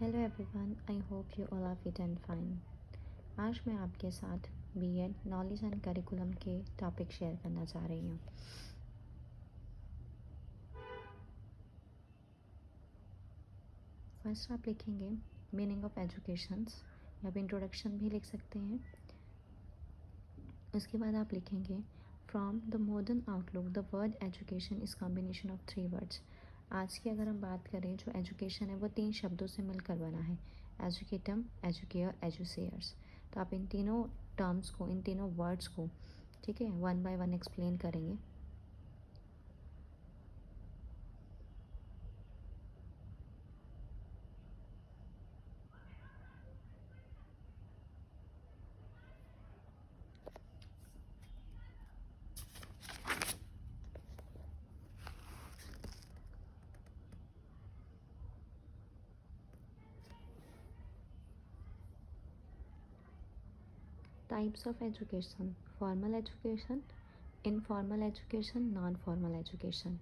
Hello everyone, I hope you all are fit and fine. आज मैं आपके साथ बीएड नॉलेज एंड करिकुलम के टॉपिक शेयर करना चाह रही हूँ। फर्स्ट आप लिखेंगे मीनिंग ऑफ एजुकेशंस, या फिर इंट्रोडक्शन भी लिख सकते हैं। उसके बाद आप लिखेंगे from the modern outlook the word education is combination of 3 words. आज की अगर हम बात करें, जो एजुकेशन है वो 3 शब्दों से मिलकर बना है, एजुकेटम, एजुकेयर, एजुसेयर्स। तो आप इन तीनों टर्म्स को, इन तीनों वर्ड्स को, ठीक है, वन बाय वन एक्सप्लेन करेंगे। Types of education: formal education, informal education, non formal education.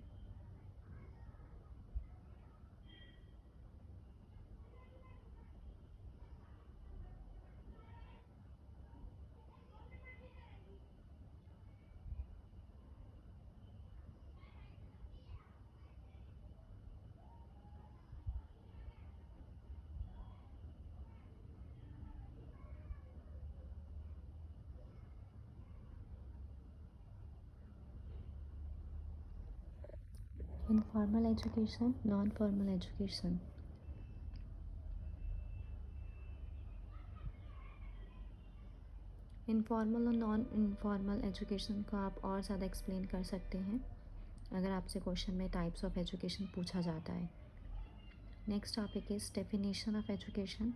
Informal education, non formal education. Informal और नॉन इनफॉर्मल एजुकेशन को आप और ज़्यादा एक्सप्लेन कर सकते हैं अगर आपसे क्वेश्चन में टाइप्स ऑफ एजुकेशन पूछा जाता है। Next topic is definition of education.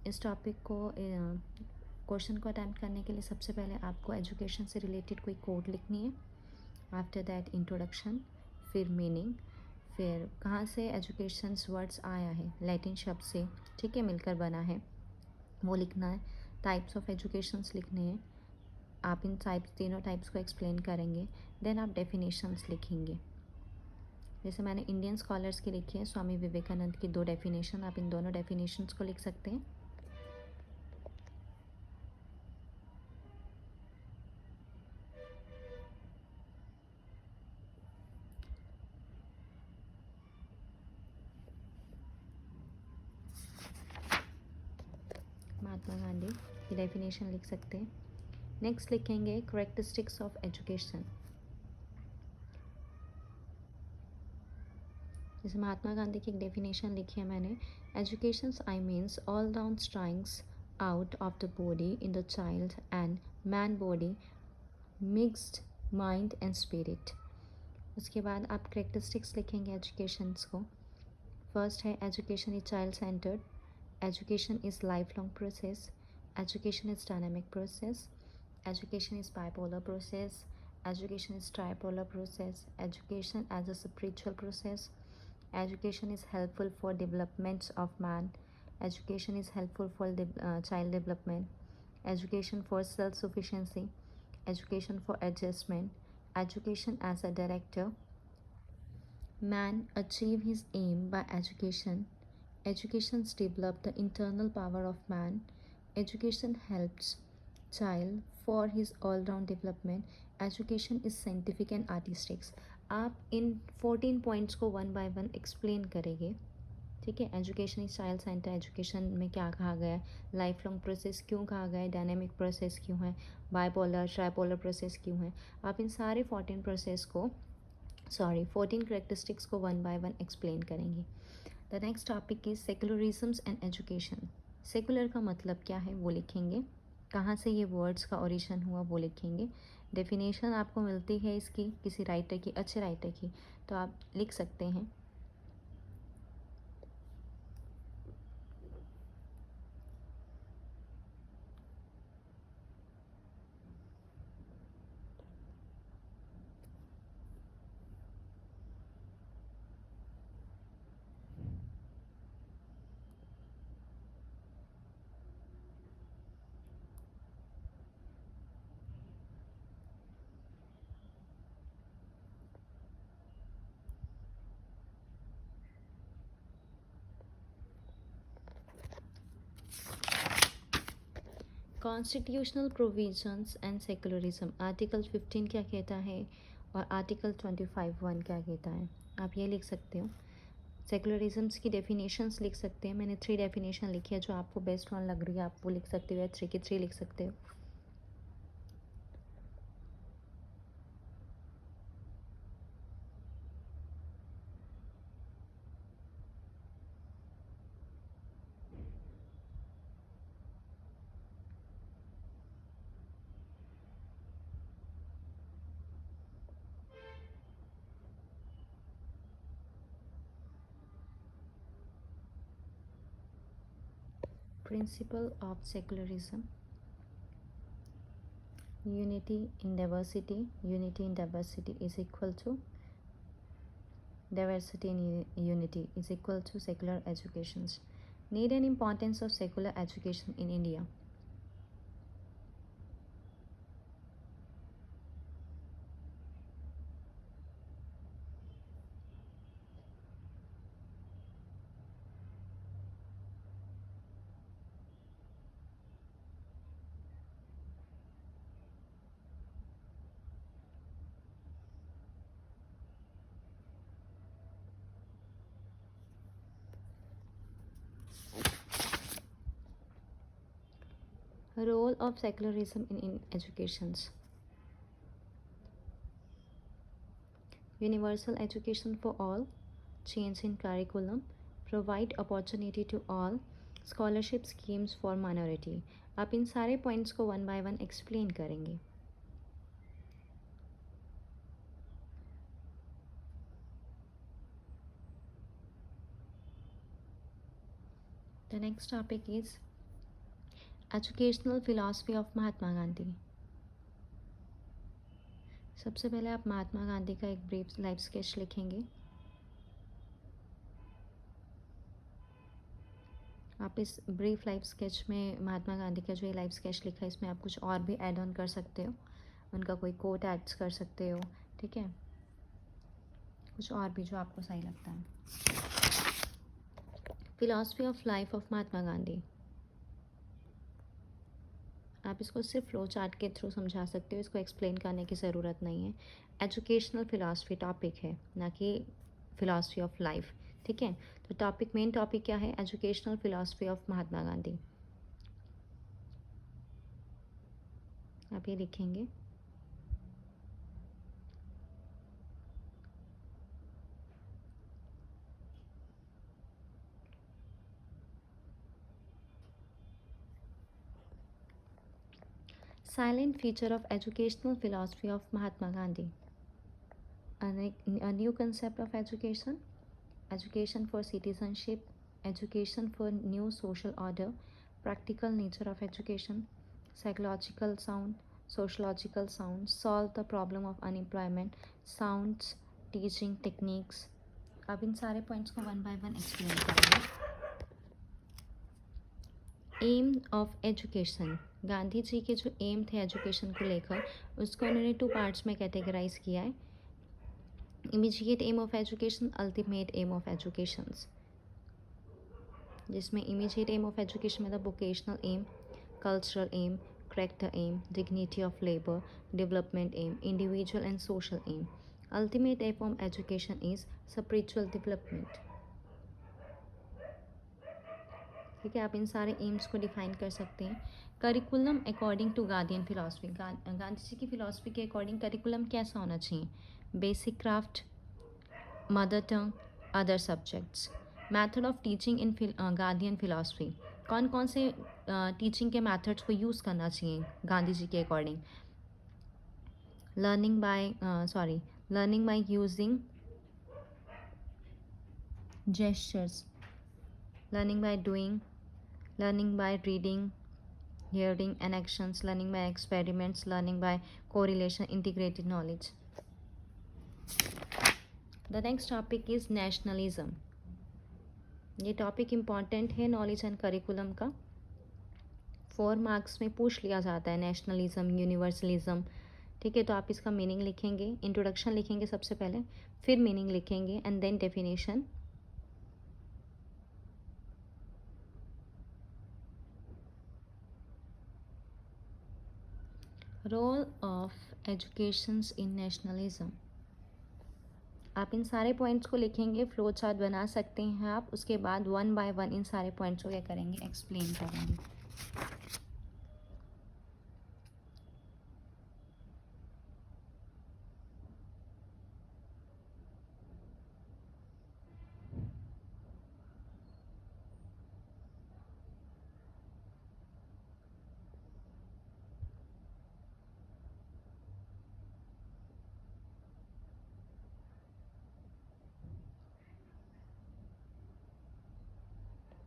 इस टॉपिक को क्वेश्चन को अटैम्प्ट करने के लिए सबसे पहले आपको एजुकेशन से रिलेटेड कोई कोड लिखनी है। आफ्टर दैट इंट्रोडक्शन, फिर मीनिंग, फिर कहाँ से एजुकेशन वर्ड्स आया है, लैटिन शब्द से, ठीक है, मिलकर बना है, वो लिखना है। टाइप्स ऑफ एजुकेशंस लिखने हैं, आप इन तीनों टाइप्स को एक्सप्लेन करेंगे। देन आप डेफिनेशंस लिखेंगे। जैसे मैंने इंडियन स्कॉलर्स की लिखी है, स्वामी विवेकानंद की 2 डेफिनेशन, आप इन दोनों डेफिनेशंस को लिख सकते हैं। महात्मा गांधी की डेफिनेशन लिख सकते हैं। नेक्स्ट लिखेंगे करेक्टरिस्टिक्स ऑफ एजुकेशन। जैसे महात्मा गांधी की एक डेफिनेशन लिखी है मैंने, education I means all round strings out of the body in the child and man body, mixed mind and spirit. उसके बाद आप करेक्टरिस्टिक्स लिखेंगे एजुकेशंस को। फर्स्ट है education is child centred, education is life long process, education is dynamic process, education is bipolar process, education is tripolar process, education as a spiritual process, education is helpful for development of man, education is helpful for child development, education for self-sufficiency, education for adjustment, education as a director, man achieve his aim by education, educations develop the internal power of man, education helps child for his all-round development, education is scientific and artistics। आप इन 14 points को one by one explain करेंगे, ठीक है। Education is child centre, education में क्या कहा गया है, लाइफ लॉन्ग प्रोसेस क्यों कहा गया है, डायनेमिक प्रोसेस क्यों है, बाइपोलर ट्राइपोलर प्रोसेस क्यों है। आप इन सारे 14 करेक्टरिस्टिक्स को वन बाय वन एक्सप्लेन करेंगे। The next topic is secularisms and education. Secular का मतलब क्या है वो लिखेंगे, कहाँ से ये वर्ड्स का ओरिजिन हुआ वो लिखेंगे। डेफिनेशन आपको मिलती है इसकी किसी राइटर की, अच्छे राइटर की, तो आप लिख सकते हैं। Constitutional provisions and secularism, article 15 क्या कहता है और आर्टिकल 25(1) क्या कहता है, आप ये लिख सकते हो। सेकुलरिज्म्स की डेफिनेशंस लिख सकते हैं, मैंने 3 डेफिनेशन लिखी है, जो आपको बेस्ट वन लग रही है आप वो लिख सकते हो, या 3 की 3 लिख सकते हो। Principle of secularism: unity in diversity. Unity in diversity is equal to diversity in unity is equal to secular educations. Need and importance of secular education in India. Role of secularism in educations. Universal education for all, change in curriculum, provide opportunity to all, scholarship schemes for minority. आप इन सारे points को 1 by 1 explain करेंगे। The next topic is educational philosophy of Mahatma Gandhi. सबसे पहले आप महात्मा गांधी का एक ब्रीफ लाइफ स्केच लिखेंगे। आप इस ब्रीफ लाइफ स्केच में महात्मा गांधी का जो ये लाइफ स्केच लिखा है इसमें आप कुछ और भी ऐड ऑन कर सकते हो, उनका कोई कोट ऐड कर सकते हो, ठीक है, कुछ और भी जो आपको सही लगता है। Philosophy of life of Mahatma Gandhi, आप इसको सिर्फ फ्लो चार्ट के थ्रू समझा सकते हो, इसको एक्सप्लेन करने की ज़रूरत नहीं है। एजुकेशनल फिलॉसफी टॉपिक है, ना कि फिलॉसफी ऑफ लाइफ, ठीक है। तो टॉपिक, मेन टॉपिक क्या है? Educational philosophy of Mahatma Gandhi, आप ये लिखेंगे। Silent feature of educational philosophy of Mahatma Gandhi. A new concept of education, education for citizenship, education for new social order, practical nature of education, psychological sound, sociological sound, solve the problem of unemployment, sounds, teaching techniques. अब इन सारे points को 1 by 1 explain करेंगे। M of education, Gandhi ji के जो M थे education को लेकर, उसको उन्होंने 2 पार्ट्स में कैटेगराइज किया है। Immediate aim of education, ultimate aim of educations, जिसमें इमीडिएट एम ऑफ एजुकेशन मतलब vocational aim, cultural aim, character aim, dignity of labour, development aim, individual and social aim. Ultimate aim of education is spiritual development, ठीक है। आप इन सारे AIIMS को define कर सकते हैं। Curriculum according to Gandhian philosophy, Gandhi ji की फिलॉसफी के अकॉर्डिंग करिकुलम कैसा होना चाहिए? Basic craft, mother tongue, other subjects. Method of teaching in Gandhian philosophy, कौन कौन से टीचिंग के मैथड्स को यूज़ करना चाहिए गांधी जी के according? Learning by using gestures, learning by doing, learning by reading, hearing and actions, learning by experiments, learning by correlation, integrated knowledge. The next topic is nationalism. ये topic important है knowledge and curriculum का, 4 marks में पूछ लिया जाता है। Nationalism, universalism, ठीक है। तो आप इसका मीनिंग लिखेंगे, इंट्रोडक्शन लिखेंगे सबसे पहले, फिर मीनिंग लिखेंगे and then definition. Role of educations in nationalism. आप इन सारे पॉइंट्स को लिखेंगे, फ्लो चार्ट बना सकते हैं आप, उसके बाद वन बाय वन इन सारे पॉइंट्स को क्या करेंगे, एक्सप्लेन करेंगे।